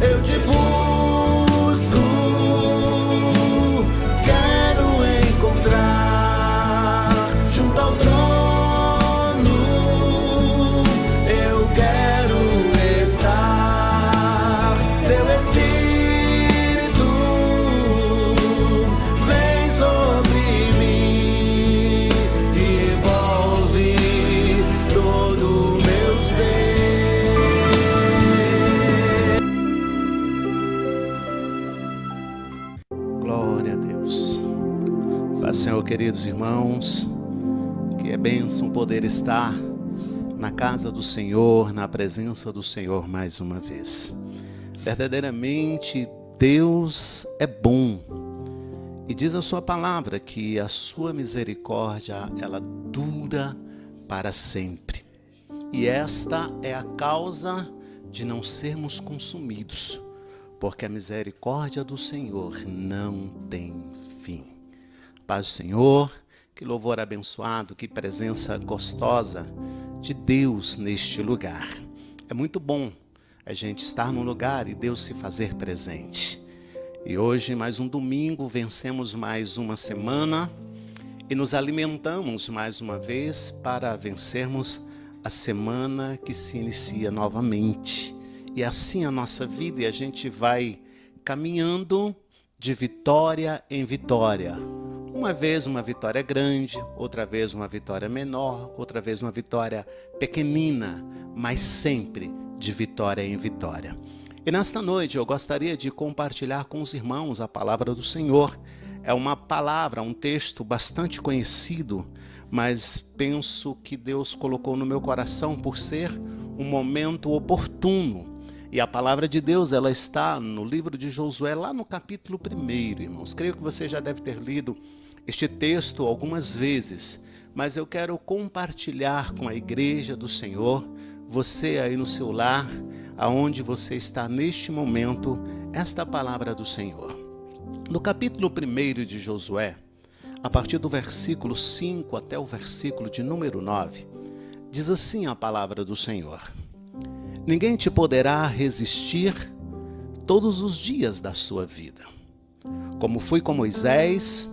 Eu te busco, quero encontrar junto ao trono. Eu quero estar. Teu Espírito vem sobre mim e envolve todo o meu ser. Glória a Deus. Paz, Senhor, queridos irmãos, que é bênção poder estar na casa do Senhor, na presença do Senhor mais uma vez. Verdadeiramente, Deus é bom. E diz a sua palavra que a sua misericórdia, ela dura para sempre. E esta é a causa de não sermos consumidos, porque a misericórdia do Senhor não tem fim. Paz do Senhor, que louvor abençoado, que presença gostosa de Deus neste lugar. É muito bom a gente estar num lugar e Deus se fazer presente. E hoje, mais um domingo, vencemos mais uma semana e nos alimentamos mais uma vez para vencermos a semana que se inicia novamente. E assim a nossa vida, e a gente vai caminhando de vitória em vitória. Uma vez uma vitória grande, outra vez uma vitória menor, outra vez uma vitória pequenina, mas sempre de vitória em vitória. E nesta noite eu gostaria de compartilhar com os irmãos a palavra do Senhor. É uma palavra, um texto bastante conhecido, mas penso que Deus colocou no meu coração por ser um momento oportuno. E a palavra de Deus, ela está no livro de Josué, lá no capítulo 1, irmãos. Creio que você já deve ter lido este texto algumas vezes, mas eu quero compartilhar com a igreja do Senhor, você aí no seu lar, aonde você está neste momento, esta palavra do Senhor. No capítulo 1 de Josué, a partir do versículo 5 até o versículo de número 9, diz assim a palavra do Senhor: Ninguém te poderá resistir todos os dias da sua vida. Como fui com Moisés,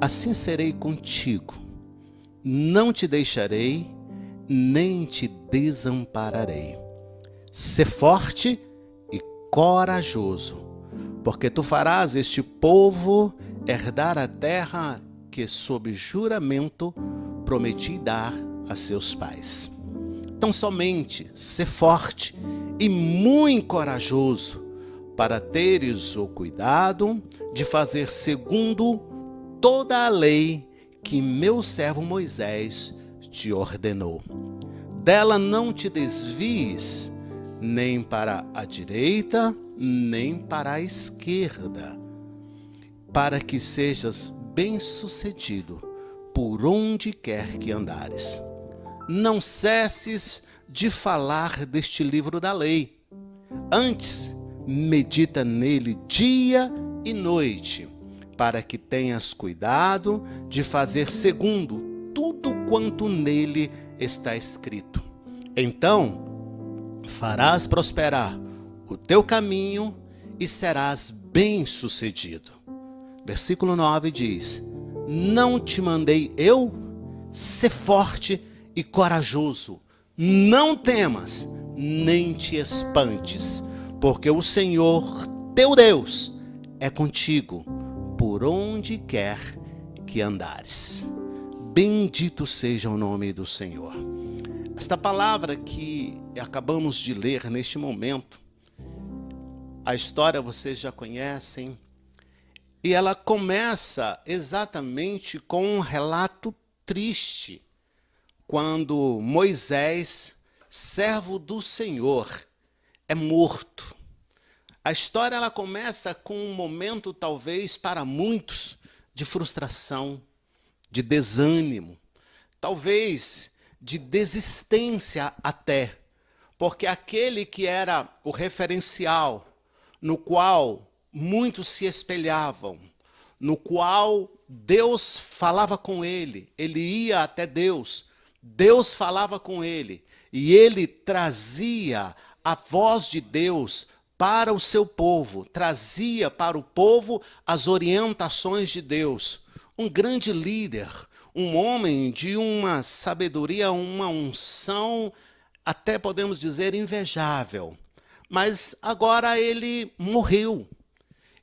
assim serei contigo. Não te deixarei, nem te desampararei. Sê forte e corajoso, porque tu farás este povo herdar a terra que, sob juramento, prometi dar a seus pais. Tão somente sê forte e muito corajoso, para teres o cuidado de fazer segundo toda a lei que meu servo Moisés te ordenou. Dela não te desvies, nem para a direita, nem para a esquerda, para que sejas bem-sucedido por onde quer que andares. Não cesses de falar deste livro da lei. Antes, medita nele dia e noite, para que tenhas cuidado de fazer segundo tudo quanto nele está escrito. Então, farás prosperar o teu caminho e serás bem-sucedido. Versículo 9 diz: Não te mandei eu? Sê forte e corajoso. Não temas, nem te espantes, porque o Senhor, teu Deus, é contigo por onde quer que andares. Bendito seja o nome do Senhor. Esta palavra que acabamos de ler neste momento, a história vocês já conhecem, e ela começa exatamente com um relato triste, quando Moisés, servo do Senhor, é morto. A história ela começa com um momento, talvez para muitos, de frustração, de desânimo, talvez de desistência até, porque aquele que era o referencial, no qual muitos se espelhavam, no qual Deus falava com ele, ele ia até Deus, Deus falava com ele, e ele trazia a voz de Deus para o seu povo, trazia para o povo as orientações de Deus. Um grande líder, um homem de uma sabedoria, uma unção, até podemos dizer invejável. Mas agora ele morreu.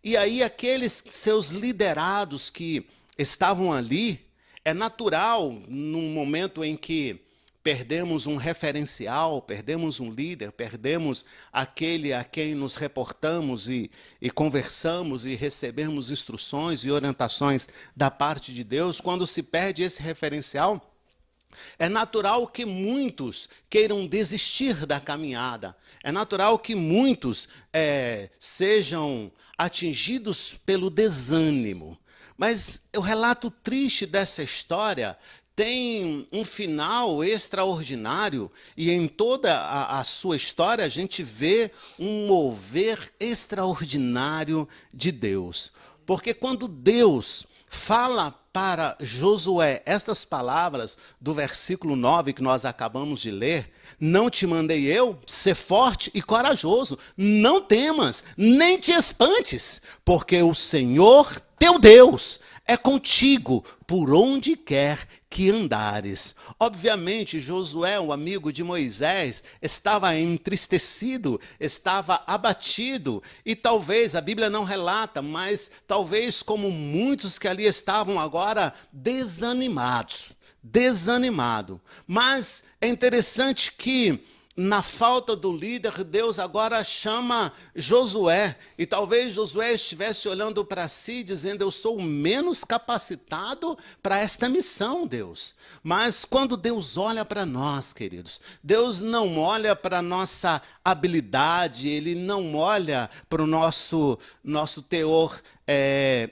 E aí aqueles seus liderados que estavam ali, é natural, num momento em que perdemos um referencial, perdemos um líder, perdemos aquele a quem nos reportamos e conversamos e recebemos instruções e orientações da parte de Deus, quando se perde esse referencial, é natural que muitos queiram desistir da caminhada. É natural que muitos sejam atingidos pelo desânimo. Mas o relato triste dessa história tem um final extraordinário e em toda a sua história a gente vê um mover extraordinário de Deus. Porque quando Deus fala para Josué estas palavras do versículo 9 que nós acabamos de ler, não te mandei eu, ser forte e corajoso, não temas, nem te espantes, porque o Senhor teu Deus é contigo por onde quer que andares. Obviamente, Josué, o amigo de Moisés, estava entristecido, estava abatido, e talvez, a Bíblia não relata, mas talvez como muitos que ali estavam agora desanimado. Mas é interessante que na falta do líder, Deus agora chama Josué. E talvez Josué estivesse olhando para si, dizendo, eu sou o menos capacitado para esta missão, Deus. Mas quando Deus olha para nós, queridos, Deus não olha para a nossa habilidade, Ele não olha para o nosso teor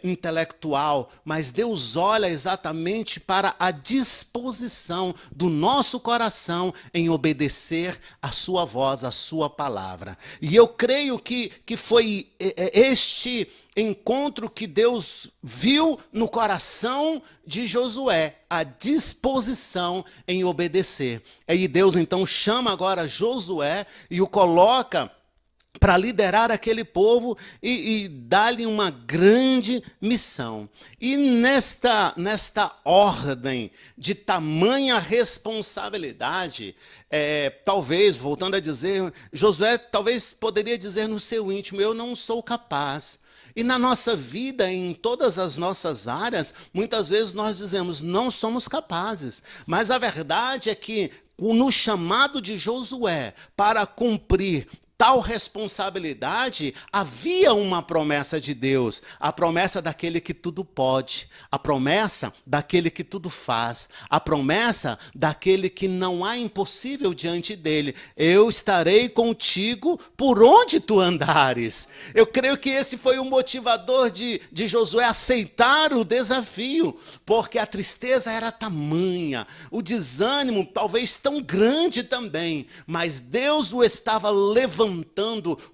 intelectual, mas Deus olha exatamente para a disposição do nosso coração em obedecer a sua voz, a sua palavra. E eu creio que foi este encontro que Deus viu no coração de Josué, a disposição em obedecer. E Deus então chama agora Josué e o coloca para liderar aquele povo e dar-lhe uma grande missão. E nesta ordem de tamanha responsabilidade, talvez, voltando a dizer, Josué talvez poderia dizer no seu íntimo, eu não sou capaz. E na nossa vida, em todas as nossas áreas, muitas vezes nós dizemos, não somos capazes. Mas a verdade é que no chamado de Josué para cumprir tal responsabilidade, havia uma promessa de Deus, a promessa daquele que tudo pode, a promessa daquele que tudo faz, a promessa daquele que não há impossível diante dele. Eu estarei contigo por onde tu andares. Eu creio que esse foi o motivador de Josué aceitar o desafio, porque a tristeza era tamanha, o desânimo talvez tão grande também, mas Deus o estava levantando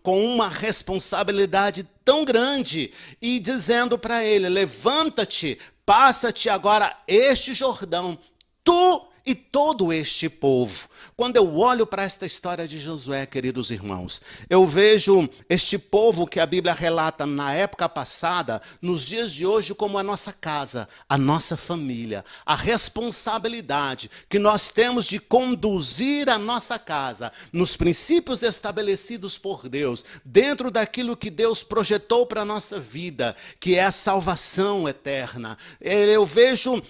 com uma responsabilidade tão grande e dizendo para ele, levanta-te, passa-te agora este Jordão, tu e todo este povo. Quando eu olho para esta história de Josué, queridos irmãos, eu vejo este povo que a Bíblia relata na época passada, nos dias de hoje, como a nossa casa, a nossa família, a responsabilidade que nós temos de conduzir a nossa casa nos princípios estabelecidos por Deus, dentro daquilo que Deus projetou para a nossa vida, que é a salvação eterna. Eu vejo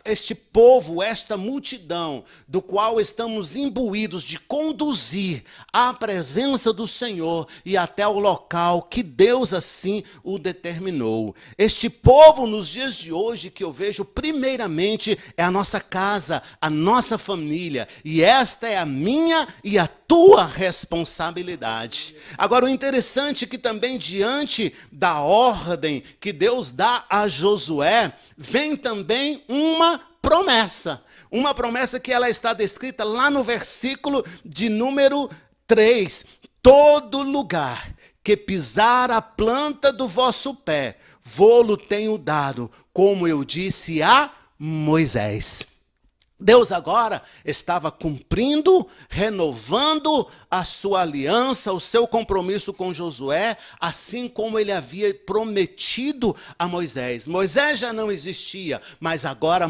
este povo, esta multidão, do qual estamos imbuídos de conduzir à presença do Senhor e até o local que Deus assim o determinou. Este povo nos dias de hoje que eu vejo primeiramente é a nossa casa, a nossa família, e esta é a minha e a tua responsabilidade. Agora o interessante é que também diante da ordem que Deus dá a Josué, vem também uma promessa. Uma promessa que ela está descrita lá no versículo de número 3. Todo lugar que pisar a planta do vosso pé, vô-lo tenho dado, como eu disse a Moisés. Deus agora estava cumprindo, renovando a sua aliança, o seu compromisso com Josué, assim como ele havia prometido a Moisés. Moisés já não existia, mas agora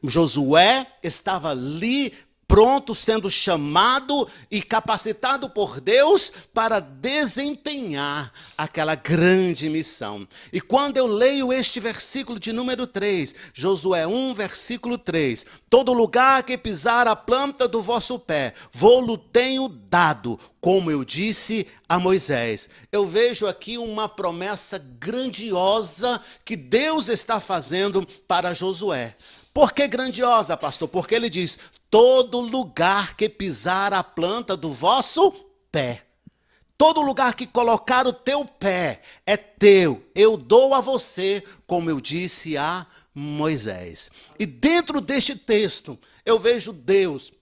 Josué estava ali, pronto, sendo chamado e capacitado por Deus para desempenhar aquela grande missão. E quando eu leio este versículo de número 3, Josué 1, versículo 3, todo lugar que pisar a planta do vosso pé, vou-lo tenho dado, como eu disse a Moisés. Eu vejo aqui uma promessa grandiosa que Deus está fazendo para Josué. Por que grandiosa, pastor? Porque ele diz: todo lugar que pisar a planta do vosso pé, todo lugar que colocar o teu pé é teu, eu dou a você, como eu disse a Moisés. E dentro deste texto, eu vejo Deus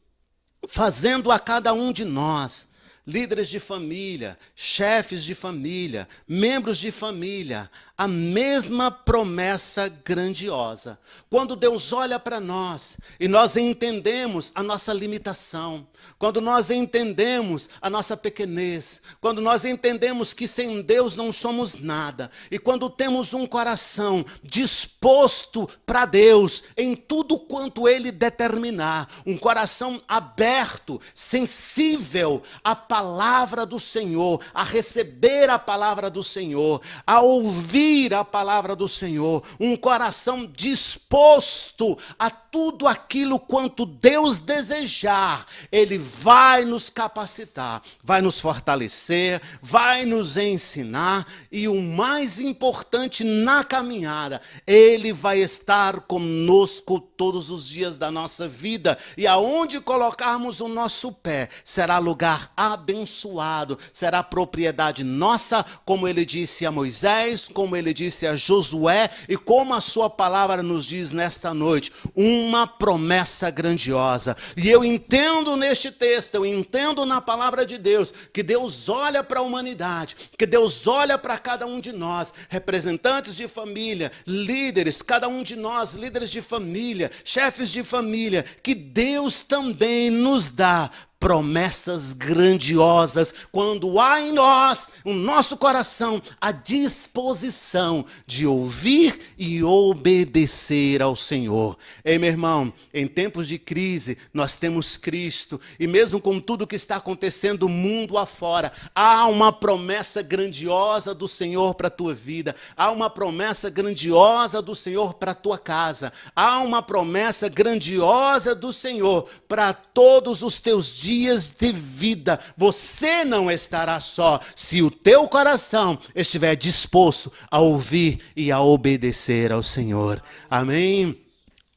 fazendo a cada um de nós, líderes de família, chefes de família, membros de família, a mesma promessa grandiosa. Quando Deus olha para nós e nós entendemos a nossa limitação, quando nós entendemos a nossa pequenez, quando nós entendemos que sem Deus não somos nada, e quando temos um coração disposto para Deus em tudo quanto Ele determinar, um coração aberto, sensível à palavra do Senhor, a receber a palavra do Senhor, a ouvir a palavra do Senhor, um coração disposto a tudo aquilo quanto Deus desejar, Ele vai nos capacitar, vai nos fortalecer, vai nos ensinar, e o mais importante na caminhada, Ele vai estar conosco todos os dias da nossa vida, e aonde colocarmos o nosso pé, será lugar abençoado, será propriedade nossa, como Ele disse a Moisés, como Ele disse a Josué, e como a sua palavra nos diz nesta noite, uma promessa grandiosa. E eu entendo neste texto, eu entendo na palavra de Deus, que Deus olha para a humanidade, que Deus olha para cada um de nós, representantes de família, líderes, cada um de nós, líderes de família, chefes de família, que Deus também nos dá promessas grandiosas, quando há em nós, no nosso coração, a disposição de ouvir e obedecer ao Senhor. Ei, meu irmão, em tempos de crise, nós temos Cristo, e mesmo com tudo que está acontecendo mundo afora, há uma promessa grandiosa do Senhor para a tua vida, há uma promessa grandiosa do Senhor para a tua casa, há uma promessa grandiosa do Senhor para todos os teus dias de vida. Você não estará só, se o teu coração estiver disposto a ouvir e a obedecer ao Senhor. Amém?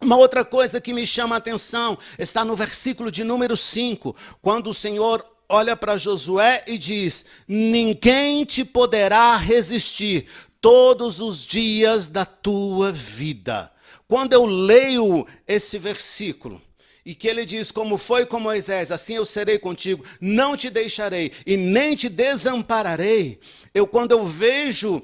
Uma outra coisa que me chama a atenção está no versículo de número 5, quando o Senhor olha para Josué e diz: ninguém te poderá resistir todos os dias da tua vida. Quando eu leio esse versículo, e que ele diz: como foi com Moisés, assim eu serei contigo, não te deixarei e nem te desampararei. Quando eu vejo,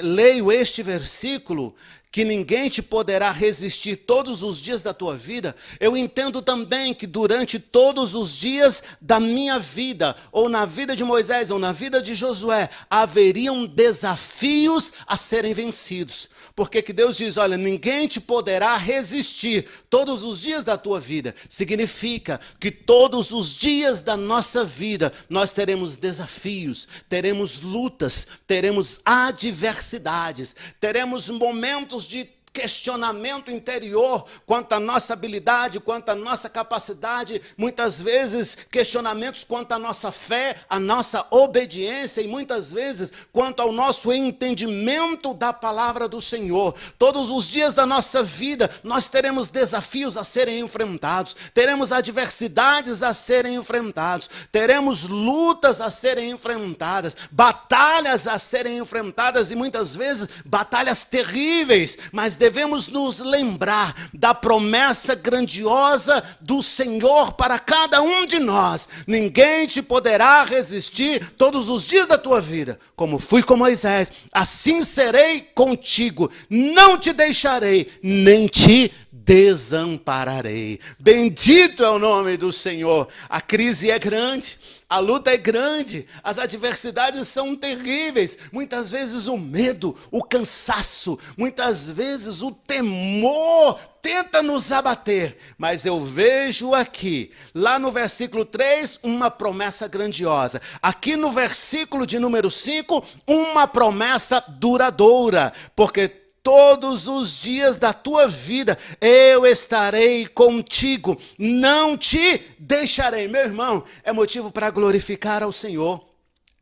leio este versículo, que ninguém te poderá resistir todos os dias da tua vida, eu entendo também que durante todos os dias da minha vida, ou na vida de Moisés, ou na vida de Josué, haveriam desafios a serem vencidos. Porque que Deus diz: olha, ninguém te poderá resistir todos os dias da tua vida. Significa que todos os dias da nossa vida nós teremos desafios, teremos lutas, teremos adversidades, teremos momentos de questionamento interior quanto à nossa habilidade, quanto à nossa capacidade, muitas vezes questionamentos quanto à nossa fé, à nossa obediência, e muitas vezes quanto ao nosso entendimento da palavra do Senhor. Todos os dias da nossa vida nós teremos desafios a serem enfrentados, teremos adversidades a serem enfrentados, teremos lutas a serem enfrentadas, batalhas a serem enfrentadas, e muitas vezes batalhas terríveis, mas devemos nos lembrar da promessa grandiosa do Senhor para cada um de nós. Ninguém te poderá resistir todos os dias da tua vida. Como fui com Moisés, assim serei contigo. Não te deixarei, nem te desampararei. Bendito é o nome do Senhor. A crise é grande, a luta é grande, as adversidades são terríveis. Muitas vezes o medo, o cansaço, muitas vezes o temor tenta nos abater. Mas eu vejo aqui, lá no versículo 3, uma promessa grandiosa. Aqui no versículo de número 5, uma promessa duradoura. Porque todos os dias da tua vida eu estarei contigo, não te deixarei. Meu irmão, é motivo para glorificar ao Senhor.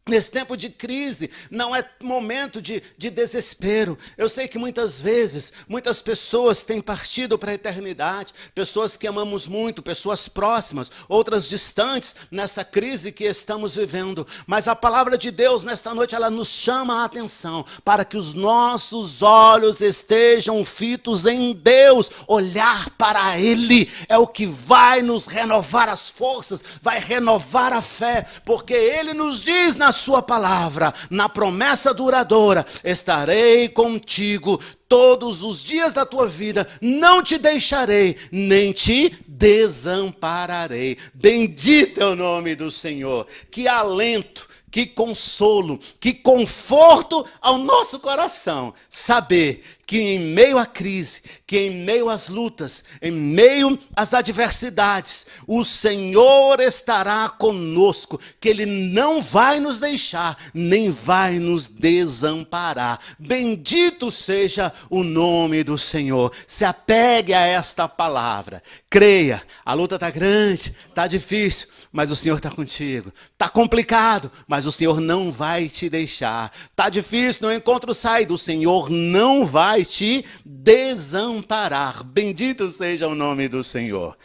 Nesse tempo de crise, não é momento de desespero. Eu sei que muitas vezes, muitas pessoas têm partido para a eternidade, pessoas que amamos muito, pessoas próximas, outras distantes, nessa crise que estamos vivendo. Mas a palavra de Deus, nesta noite, ela nos chama a atenção, para que os nossos olhos estejam fitos em Deus. Olhar para Ele é o que vai nos renovar as forças, vai renovar a fé, porque Ele nos diz na sua palavra, na promessa duradoura: estarei contigo todos os dias da tua vida, não te deixarei, nem te desampararei. Bendito é o nome do Senhor. Que alento, que consolo, que conforto ao nosso coração, saber que em meio à crise, que em meio às lutas, em meio às adversidades, o Senhor estará conosco, que Ele não vai nos deixar, nem vai nos desamparar. Bendito seja o nome do Senhor. Se apegue a esta palavra, creia. A luta está grande, está difícil, mas o Senhor está contigo. Está complicado, mas o Senhor não vai te deixar. Está difícil, não encontro saída, o Senhor não vai te desamparar. Bendito seja o nome do Senhor.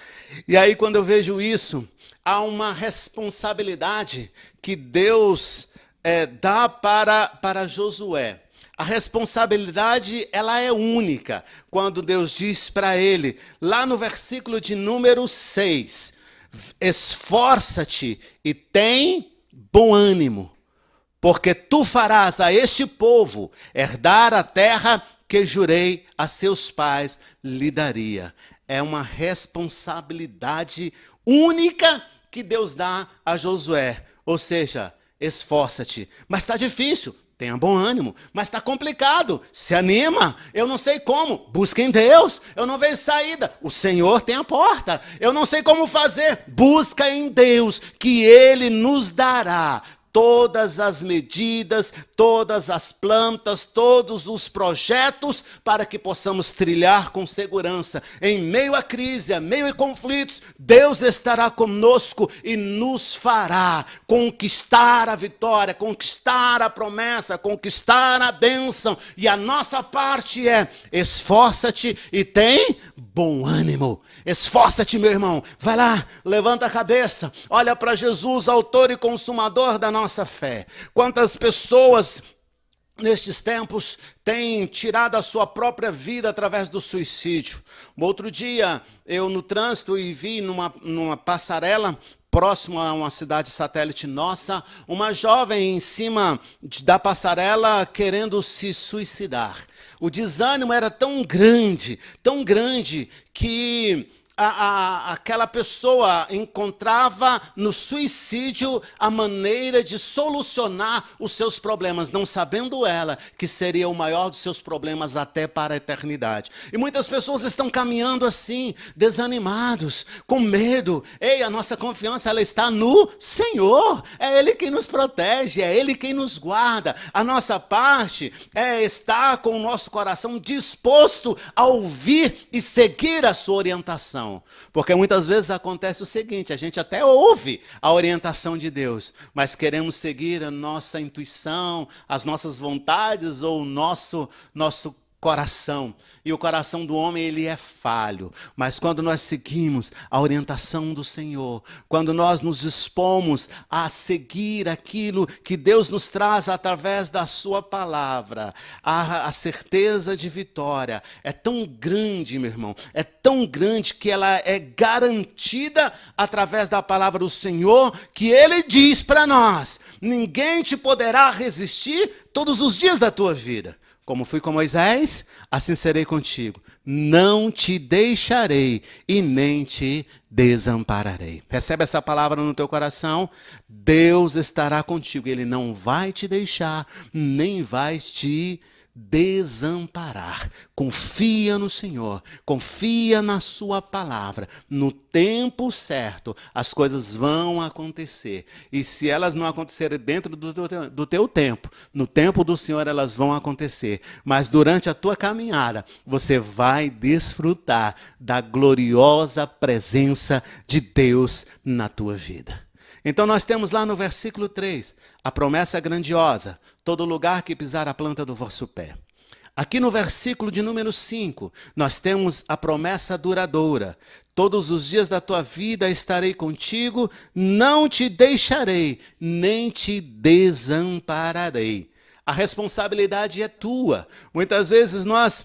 E aí, quando eu vejo isso, há uma responsabilidade que Deus dá para Josué. A responsabilidade, ela é única. Quando Deus diz para ele, lá no versículo de número 6, esforça-te e tem bom ânimo, porque tu farás a este povo herdar a terra que jurei a seus pais lhe daria. É uma responsabilidade única que Deus dá a Josué. Ou seja, esforça-te. Mas está difícil, tenha bom ânimo. Mas está complicado, se anima. Eu não sei como, busca em Deus. Eu não vejo saída, o Senhor tem a porta. Eu não sei como fazer, busca em Deus, que Ele nos dará todas as medidas, todas as plantas, todos os projetos para que possamos trilhar com segurança. Em meio à crise, em meio a conflitos, Deus estará conosco e nos fará conquistar a vitória, conquistar a promessa, conquistar a bênção. E a nossa parte é: esforça-te e tem bom ânimo. Esforça-te, meu irmão. Vai lá, levanta a cabeça. Olha para Jesus, autor e consumador da nossa fé. Quantas pessoas nestes tempos têm tirado a sua própria vida através do suicídio. Outro dia, eu no trânsito e vi numa passarela próximo a uma cidade satélite nossa, uma jovem em cima da passarela querendo se suicidar. O desânimo era tão grande que aquela pessoa encontrava no suicídio a maneira de solucionar os seus problemas, não sabendo ela que seria o maior dos seus problemas até para a eternidade. E muitas pessoas estão caminhando assim, desanimados, com medo. Ei, a nossa confiança, ela está no Senhor. É Ele quem nos protege, é Ele quem nos guarda. A nossa parte é estar com o nosso coração disposto a ouvir e seguir a sua orientação. Porque muitas vezes acontece o seguinte: a gente até ouve a orientação de Deus, mas queremos seguir a nossa intuição, as nossas vontades ou o nosso coração. E o coração do homem, ele é falho. Mas quando nós seguimos a orientação do Senhor, quando nós nos dispomos a seguir aquilo que Deus nos traz através da sua palavra, a certeza de vitória é tão grande, meu irmão, é tão grande que ela é garantida através da palavra do Senhor, que Ele diz para nós: ninguém te poderá resistir todos os dias da tua vida. Como fui com Moisés, assim serei contigo. Não te deixarei e nem te desampararei. Recebe essa palavra no teu coração? Deus estará contigo. Ele não vai te deixar, nem vai te desamparar. Confia no Senhor, confia na sua palavra. No tempo certo, as coisas vão acontecer. E se elas não acontecerem dentro do teu tempo, no tempo do Senhor elas vão acontecer. Mas durante a tua caminhada, você vai desfrutar da gloriosa presença de Deus na tua vida. Então nós temos lá no versículo 3, a promessa grandiosa: todo lugar que pisar a planta do vosso pé. Aqui no versículo de número 5, nós temos a promessa duradoura: todos os dias da tua vida estarei contigo, não te deixarei, nem te desampararei. A responsabilidade é tua. Muitas vezes nós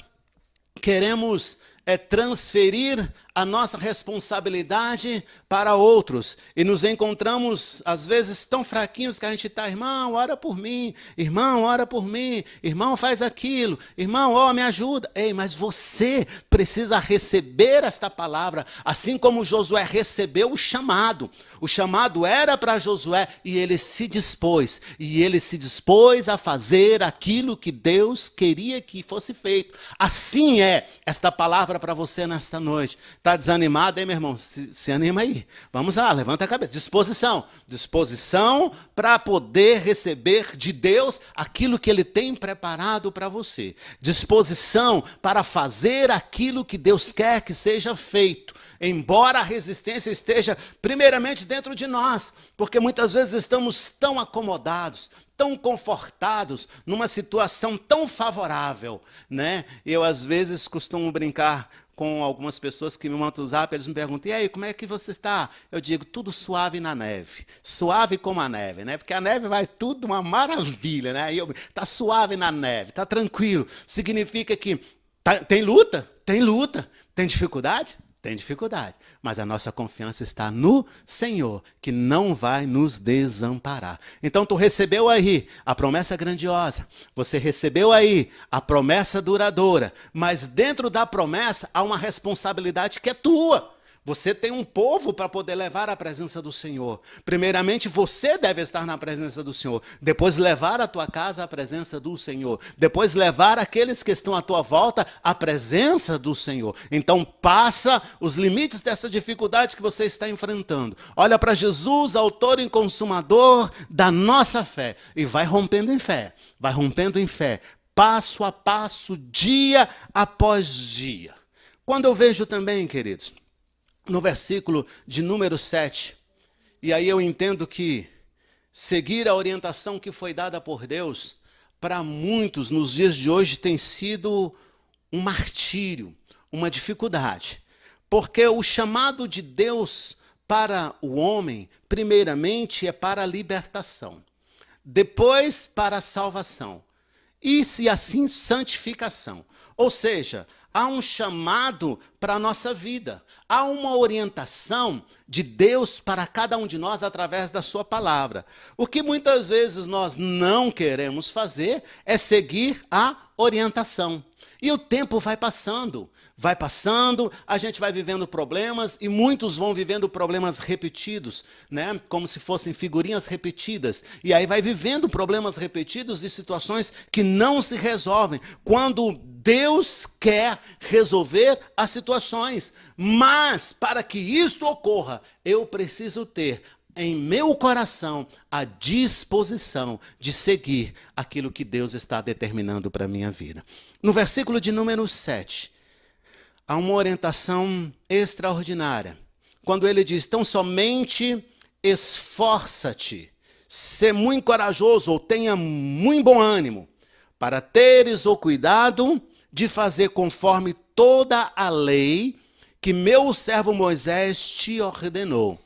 queremos transferir a nossa responsabilidade para outros. E nos encontramos, às vezes, tão fraquinhos que a gente está: irmão, ora por mim, irmão, ora por mim, irmão, faz aquilo, irmão, me ajuda. Ei, mas você precisa receber esta palavra, assim como Josué recebeu o chamado. O chamado era para Josué e ele se dispôs. E ele se dispôs a fazer aquilo que Deus queria que fosse feito. Assim é esta palavra para você nesta noite. Está desanimado, hein, meu irmão? Se anima aí. Vamos lá, levanta a cabeça. Disposição. Disposição para poder receber de Deus aquilo que Ele tem preparado para você. Disposição para fazer aquilo que Deus quer que seja feito. Embora a resistência esteja primeiramente dentro de nós, porque muitas vezes estamos tão acomodados, tão confortados, numa situação tão favorável, né? Eu, às vezes, costumo brincar com algumas pessoas que me mandam o zap, eles me perguntam: e aí, como é que você está? Eu digo: tudo suave na neve, suave como a neve, né? Porque a neve vai tudo uma maravilha, né? Tá suave na neve, tá tranquilo. Significa que tem luta? Tem luta. Tem dificuldade? Tem dificuldade, mas a nossa confiança está no Senhor, que não vai nos desamparar. Então tu recebeu aí a promessa grandiosa, você recebeu aí a promessa duradoura, mas dentro da promessa há uma responsabilidade que é tua. Você tem um povo para poder levar à presença do Senhor. Primeiramente, você deve estar na presença do Senhor. Depois, levar a tua casa à presença do Senhor. Depois, levar aqueles que estão à tua volta à presença do Senhor. Então, passa os limites dessa dificuldade que você está enfrentando. Olha para Jesus, autor e consumador da nossa fé. E vai rompendo em fé. Vai rompendo em fé. Passo a passo, dia após dia. Quando eu vejo também, queridos, no versículo de número 7, e aí eu entendo que seguir a orientação que foi dada por Deus, para muitos nos dias de hoje tem sido um martírio, uma dificuldade. Porque o chamado de Deus para o homem, primeiramente, é para a libertação, depois para a salvação, e se assim santificação. Ou seja, há um chamado para a nossa vida. Há uma orientação de Deus para cada um de nós através da sua palavra. O que muitas vezes nós não queremos fazer é seguir a orientação. E o tempo vai passando, a gente vai vivendo problemas e muitos vão vivendo problemas repetidos, né? Como se fossem figurinhas repetidas. E aí vai vivendo problemas repetidos e situações que não se resolvem. Quando Deus quer resolver as situações. Mas para que isto ocorra, eu preciso ter em meu coração a disposição de seguir aquilo que Deus está determinando para a minha vida. No versículo de número 7, há uma orientação extraordinária. Quando ele diz: tão somente esforça-te, sê muito corajoso ou tenha muito bom ânimo, para teres o cuidado de fazer conforme toda a lei que meu servo Moisés te ordenou.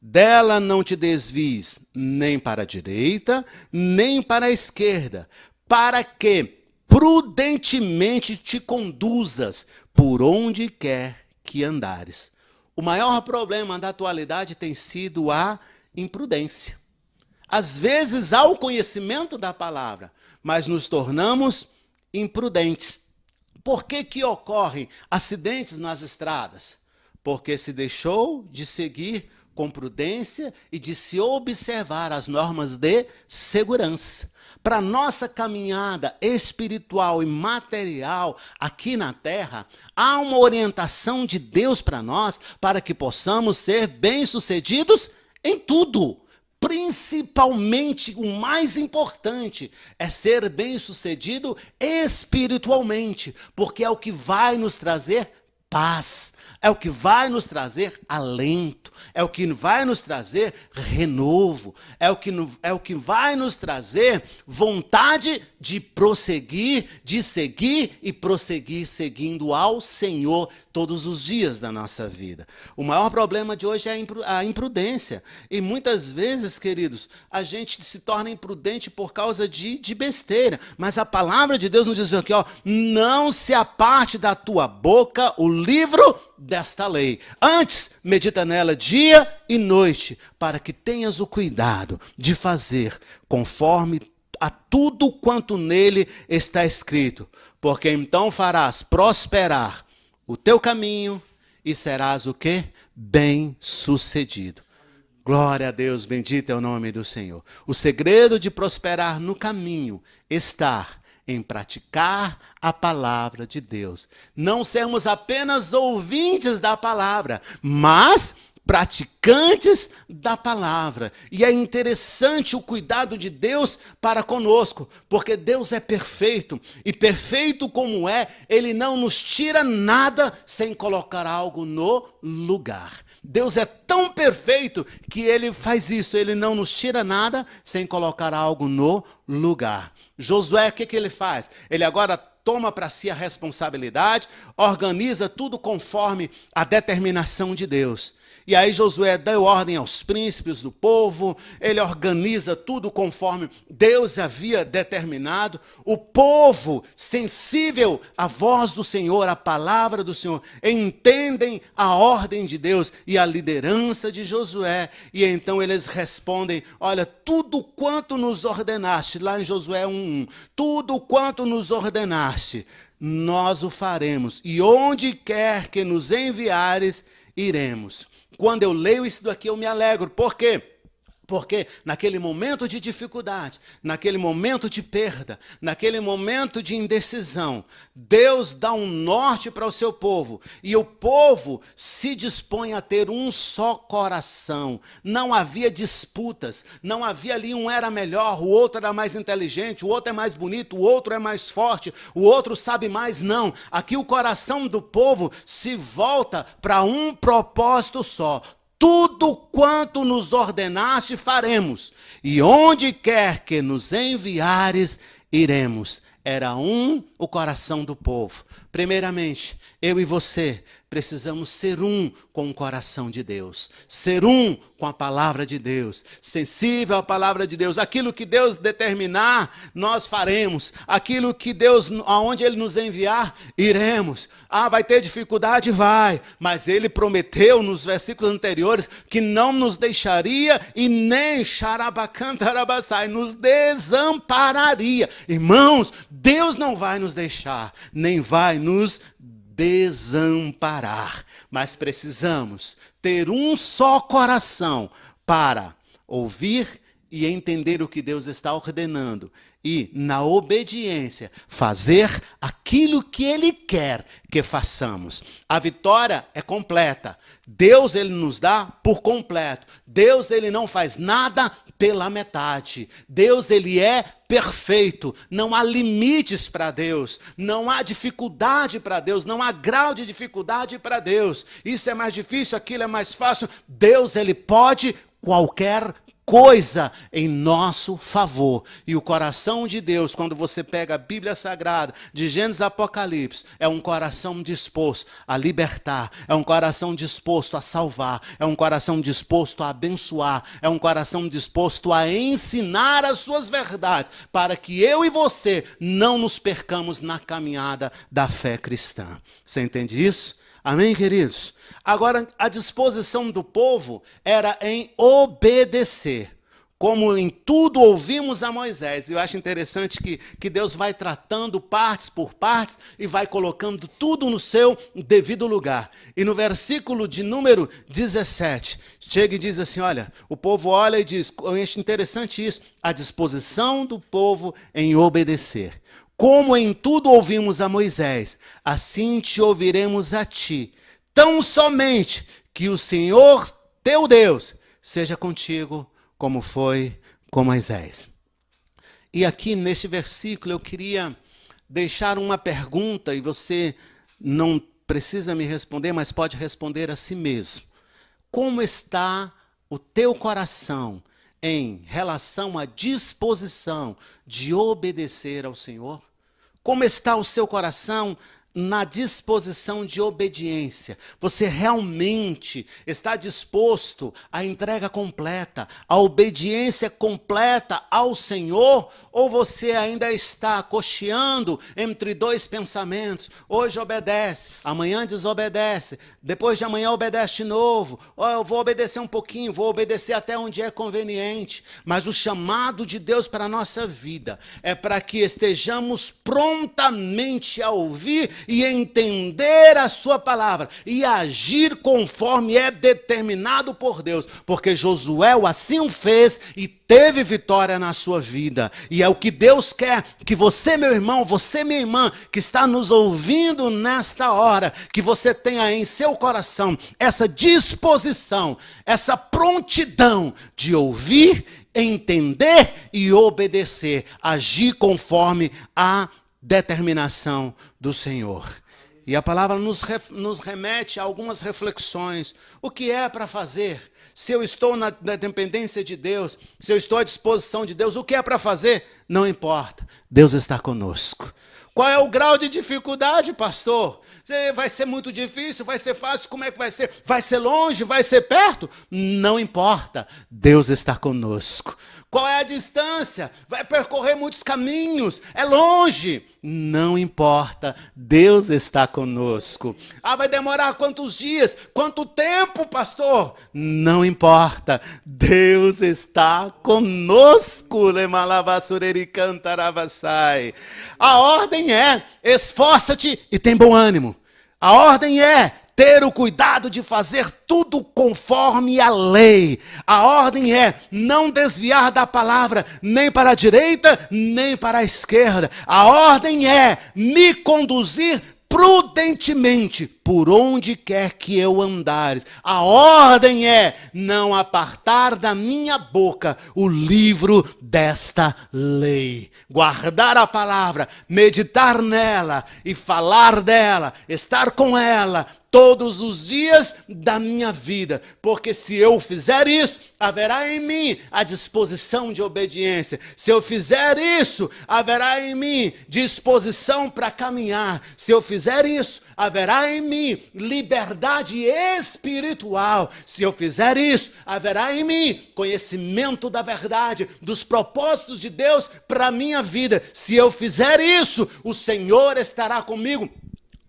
Dela não te desvies nem para a direita, nem para a esquerda, para que prudentemente te conduzas por onde quer que andares. O maior problema da atualidade tem sido a imprudência. Às vezes há o conhecimento da palavra, mas nos tornamos imprudentes. Por que ocorrem acidentes nas estradas? Porque se deixou de seguir com prudência e de se observar as normas de segurança. Para nossa caminhada espiritual e material aqui na terra, há uma orientação de Deus para nós, para que possamos ser bem-sucedidos em tudo. Principalmente, o mais importante é ser bem-sucedido espiritualmente, porque é o que vai nos trazer paz, é o que vai nos trazer alento, é o que vai nos trazer renovo, é o que vai nos trazer vontade de prosseguir, de seguir e prosseguir seguindo ao Senhor todos os dias da nossa vida. O maior problema de hoje é a imprudência. E muitas vezes, queridos, a gente se torna imprudente por causa de besteira. Mas a palavra de Deus nos diz aqui, ó, não se aparte da tua boca o livro desta lei. Antes, medita nela dia e noite, para que tenhas o cuidado de fazer conforme a tudo quanto nele está escrito. Porque então farás prosperar o teu caminho e serás o quê? Bem-sucedido. Glória a Deus, bendito é o nome do Senhor. O segredo de prosperar no caminho está em praticar a palavra de Deus. Não sermos apenas ouvintes da palavra, mas praticantes da palavra. E é interessante o cuidado de Deus para conosco, porque Deus é perfeito, e perfeito como é, Ele não nos tira nada sem colocar algo no lugar. Deus é tão perfeito que Ele faz isso, Ele não nos tira nada sem colocar algo no lugar. Josué, o que ele faz? Ele agora toma para si a responsabilidade, organiza tudo conforme a determinação de Deus. E aí Josué deu ordem aos príncipes do povo, ele organiza tudo conforme Deus havia determinado. O povo, sensível à voz do Senhor, à palavra do Senhor, entendem a ordem de Deus e a liderança de Josué. E então eles respondem, olha, tudo quanto nos ordenaste, lá em Josué 1:1, tudo quanto nos ordenaste, nós o faremos. E onde quer que nos enviares, iremos. Quando eu leio isso daqui, eu me alegro. Por quê? Porque naquele momento de dificuldade, naquele momento de perda, naquele momento de indecisão, Deus dá um norte para o seu povo. E o povo se dispõe a ter um só coração. Não havia disputas, não havia ali um era melhor, o outro era mais inteligente, o outro é mais bonito, o outro é mais forte, o outro sabe mais. Não. Aqui o coração do povo se volta para um propósito só. Tudo quanto nos ordenaste faremos, e onde quer que nos enviares, iremos. Era o coração do povo. Primeiramente, eu e você precisamos ser um com o coração de Deus, ser um com a palavra de Deus, sensível à palavra de Deus. Aquilo que Deus determinar, nós faremos. Aquilo que Deus, aonde Ele nos enviar, iremos. Ah, vai ter dificuldade? Vai. Mas Ele prometeu nos versículos anteriores que não nos deixaria e nem xarabacantarabassai, nos desampararia. Irmãos, Deus não vai nos deixar, nem vai nos desamparar, mas precisamos ter um só coração para ouvir e entender o que Deus está ordenando e, na obediência, fazer aquilo que Ele quer que façamos. A vitória é completa. Deus, Ele nos dá por completo. Deus, Ele não faz nada pela metade. Deus, Ele é perfeito. Não há limites para Deus. Não há dificuldade para Deus. Não há grau de dificuldade para Deus. Isso é mais difícil, aquilo é mais fácil. Deus, Ele pode qualquer coisa em nosso favor. E o coração de Deus, quando você pega a Bíblia Sagrada, de Gênesis a Apocalipse, é um coração disposto a libertar, é um coração disposto a salvar, é um coração disposto a abençoar, é um coração disposto a ensinar as suas verdades, para que eu e você não nos percamos na caminhada da fé cristã. Você entende isso? Amém, queridos? Agora, a disposição do povo era em obedecer. Como em tudo ouvimos a Moisés. Eu acho interessante que Deus vai tratando partes por partes e vai colocando tudo no seu devido lugar. E no versículo de número 17, chega e diz assim, olha, o povo olha e diz, eu acho interessante isso, a disposição do povo em obedecer. Como em tudo ouvimos a Moisés, assim te ouviremos a ti. Tão somente que o Senhor teu Deus seja contigo, como foi com Moisés. E aqui neste versículo eu queria deixar uma pergunta, e você não precisa me responder, mas pode responder a si mesmo. Como está o teu coração em relação à disposição de obedecer ao Senhor? Como está o seu coração na disposição de obediência? Você realmente está disposto à entrega completa, à obediência completa ao Senhor? Ou você ainda está cocheando entre dois pensamentos? Hoje obedece, amanhã desobedece, depois de amanhã obedece de novo. Eu vou obedecer um pouquinho, vou obedecer até onde é conveniente. Mas o chamado de Deus para a nossa vida é para que estejamos prontamente a ouvir e entender a sua palavra e agir conforme é determinado por Deus, porque Josué assim o fez e teve vitória na sua vida. E é o que Deus quer que você, meu irmão, você, minha irmã, que está nos ouvindo nesta hora, que você tenha em seu coração essa disposição, essa prontidão de ouvir, entender e obedecer, agir conforme a determinação do Senhor. E a palavra nos remete a algumas reflexões. O que é para fazer? Se eu estou na dependência de Deus, se eu estou à disposição de Deus, o que é para fazer? Não importa, Deus está conosco. Qual é o grau de dificuldade, pastor? Vai ser muito difícil, vai ser fácil, como é que vai ser? Vai ser longe, vai ser perto? Não importa, Deus está conosco. Qual é a distância? Vai percorrer muitos caminhos, é longe? Não importa, Deus está conosco. Vai demorar quantos dias? Quanto tempo, pastor? Não importa, Deus está conosco. A ordem é, esforça-te e tem bom ânimo. A ordem é ter o cuidado de fazer tudo conforme a lei. A ordem é não desviar da palavra, nem para a direita, nem para a esquerda. A ordem é me conduzir prudentemente por onde quer que eu andares. A ordem é não apartar da minha boca o livro desta lei. Guardar a palavra, meditar nela e falar dela, estar com ela todos os dias da minha vida, porque se eu fizer isso, haverá em mim a disposição de obediência. Se eu fizer isso, haverá em mim disposição para caminhar. Se eu fizer isso, haverá em mim liberdade espiritual. Se eu fizer isso, haverá em mim conhecimento da verdade, dos propósitos de Deus para a minha vida. Se eu fizer isso, o Senhor estará comigo,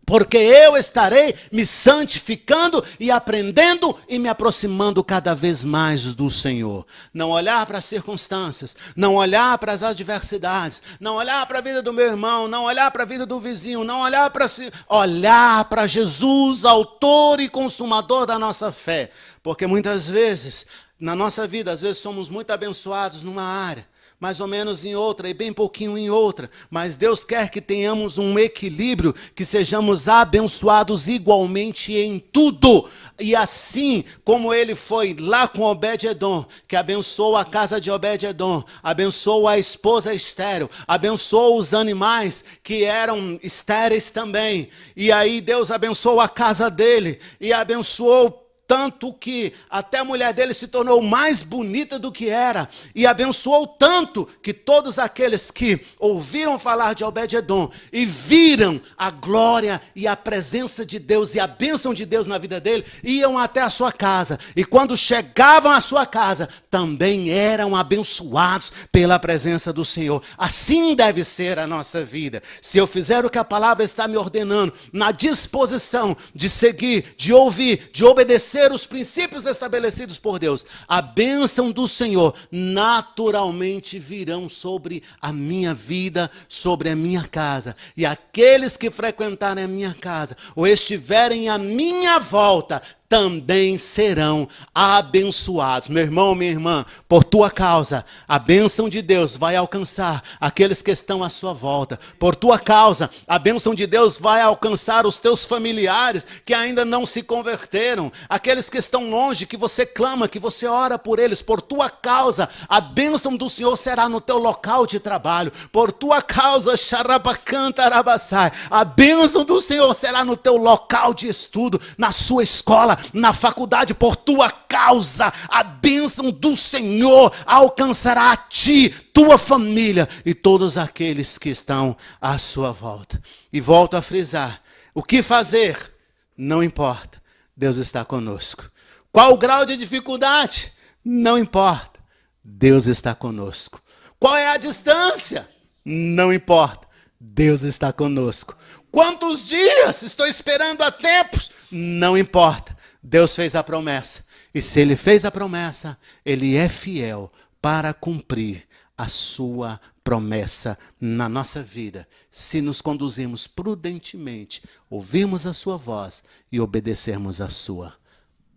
porque eu estarei me santificando e aprendendo e me aproximando cada vez mais do Senhor. Não olhar para as circunstâncias, não olhar para as adversidades, não olhar para a vida do meu irmão, não olhar para a vida do vizinho, não olhar para Jesus, autor e consumador da nossa fé. Porque muitas vezes, na nossa vida, às vezes somos muito abençoados numa área, mais ou menos em outra e bem pouquinho em outra, mas Deus quer que tenhamos um equilíbrio, que sejamos abençoados igualmente em tudo. E assim como ele foi lá com Obed-edom, que abençoou a casa de Obed-edom, abençoou a esposa estéril, abençoou os animais que eram estéreis também, e aí Deus abençoou a casa dele, e abençoou tanto que até a mulher dele se tornou mais bonita do que era, e abençoou tanto que todos aqueles que ouviram falar de Obed-edom e viram a glória e a presença de Deus e a bênção de Deus na vida dele, iam até a sua casa, e quando chegavam à sua casa, também eram abençoados pela presença do Senhor. Assim deve ser a nossa vida. Se eu fizer o que a palavra está me ordenando, na disposição de seguir, de ouvir, de obedecer os princípios estabelecidos por Deus, a bênção do Senhor naturalmente virão sobre a minha vida, sobre a minha casa. E aqueles que frequentarem a minha casa ou estiverem à minha volta também serão abençoados. Meu irmão, minha irmã, por tua causa, a bênção de Deus vai alcançar aqueles que estão à sua volta. Por tua causa, a bênção de Deus vai alcançar os teus familiares que ainda não se converteram, aqueles que estão longe, que você clama, que você ora por eles. Por tua causa, a bênção do Senhor será no teu local de trabalho. Por tua causa, xarabacantarabassai, a bênção do Senhor será no teu local de estudo, na sua escola, na faculdade. Por tua causa, a bênção do Senhor alcançará a ti, tua família e todos aqueles que estão à sua volta. E volto a frisar, o que fazer? Não importa, Deus está conosco. Qual o grau de dificuldade? Não importa, Deus está conosco. Qual é a distância? Não importa, Deus está conosco. Quantos dias? Estou esperando há tempos? Não importa. Deus fez a promessa, e se Ele fez a promessa, Ele é fiel para cumprir a sua promessa na nossa vida, se nos conduzirmos prudentemente, ouvirmos a sua voz e obedecermos a sua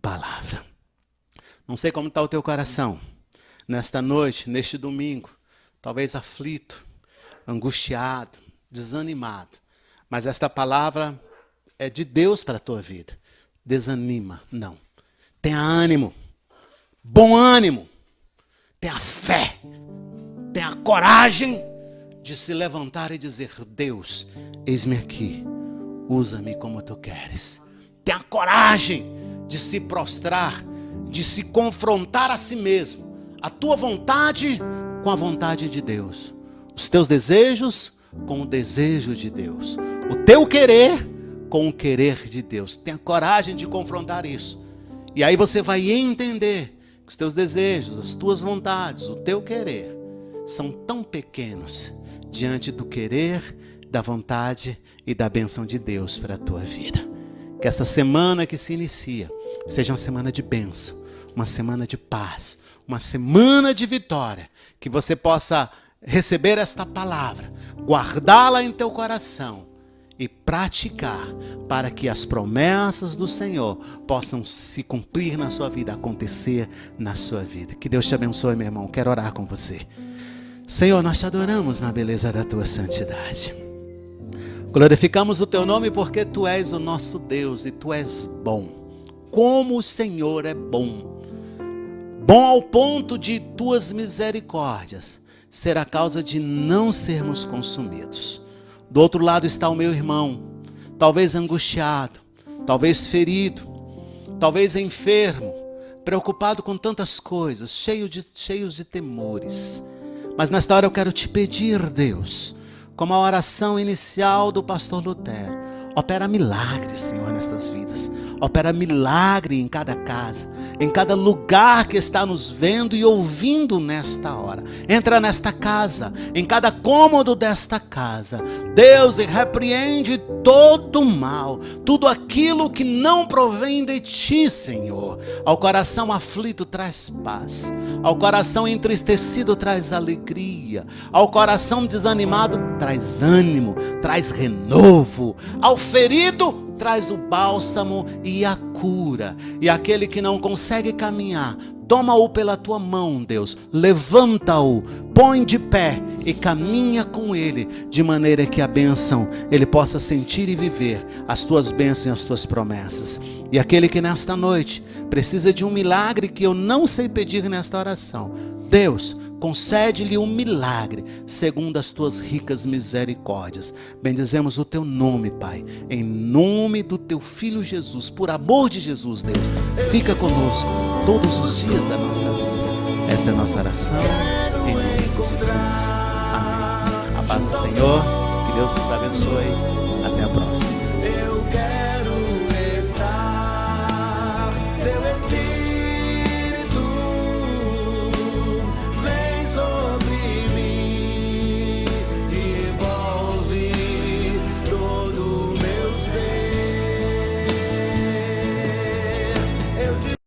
palavra. Não sei como está o teu coração, nesta noite, neste domingo, talvez aflito, angustiado, desanimado, mas esta palavra é de Deus para a tua vida. Desanima, não. Tenha ânimo, bom ânimo, tenha fé, tenha coragem de se levantar e dizer: Deus, eis-me aqui, usa-me como tu queres. Tenha coragem de se prostrar, de se confrontar a si mesmo, a tua vontade com a vontade de Deus, os teus desejos com o desejo de Deus, o teu querer com o querer de Deus. Tenha coragem de confrontar isso. E aí você vai entender que os teus desejos, as tuas vontades, o teu querer são tão pequenos diante do querer, da vontade e da bênção de Deus para a tua vida. Que esta semana que se inicia seja uma semana de bênção, uma semana de paz, uma semana de vitória. Que você possa receber esta palavra, guardá-la em teu coração e praticar, para que as promessas do Senhor possam se cumprir na sua vida, acontecer na sua vida. Que Deus te abençoe, meu irmão. Quero orar com você. Senhor, nós te adoramos na beleza da tua santidade. Glorificamos o teu nome porque tu és o nosso Deus e tu és bom. Como o Senhor é bom. Bom ao ponto de tuas misericórdias ser a causa de não sermos consumidos. Do outro lado está o meu irmão, talvez angustiado, talvez ferido, talvez enfermo, preocupado com tantas coisas, cheios de temores. Mas nesta hora eu quero te pedir, Deus, como a oração inicial do pastor Lutero, opera milagres, Senhor, nestas vidas. Opera milagre em cada casa, em cada lugar que está nos vendo e ouvindo nesta hora. Entra nesta casa, em cada cômodo desta casa. Deus, e repreende todo o mal, tudo aquilo que não provém de ti, Senhor. Ao coração aflito traz paz, ao coração entristecido traz alegria, ao coração desanimado traz ânimo, traz renovo, ao ferido traz o bálsamo e a cura. E aquele que não consegue caminhar, toma-o pela tua mão, Deus, levanta-o, põe de pé e caminha com ele, de maneira que a bênção ele possa sentir e viver as tuas bênçãos e as tuas promessas. E aquele que nesta noite precisa de um milagre que eu não sei pedir nesta oração, Deus, concede-lhe um milagre, segundo as tuas ricas misericórdias. Bendizemos o teu nome, Pai, em nome do teu Filho Jesus, por amor de Jesus, Deus, fica conosco todos os dias da nossa vida. Esta é a nossa oração, em nome de Jesus. Amém. A paz do Senhor, que Deus nos abençoe. Até a próxima.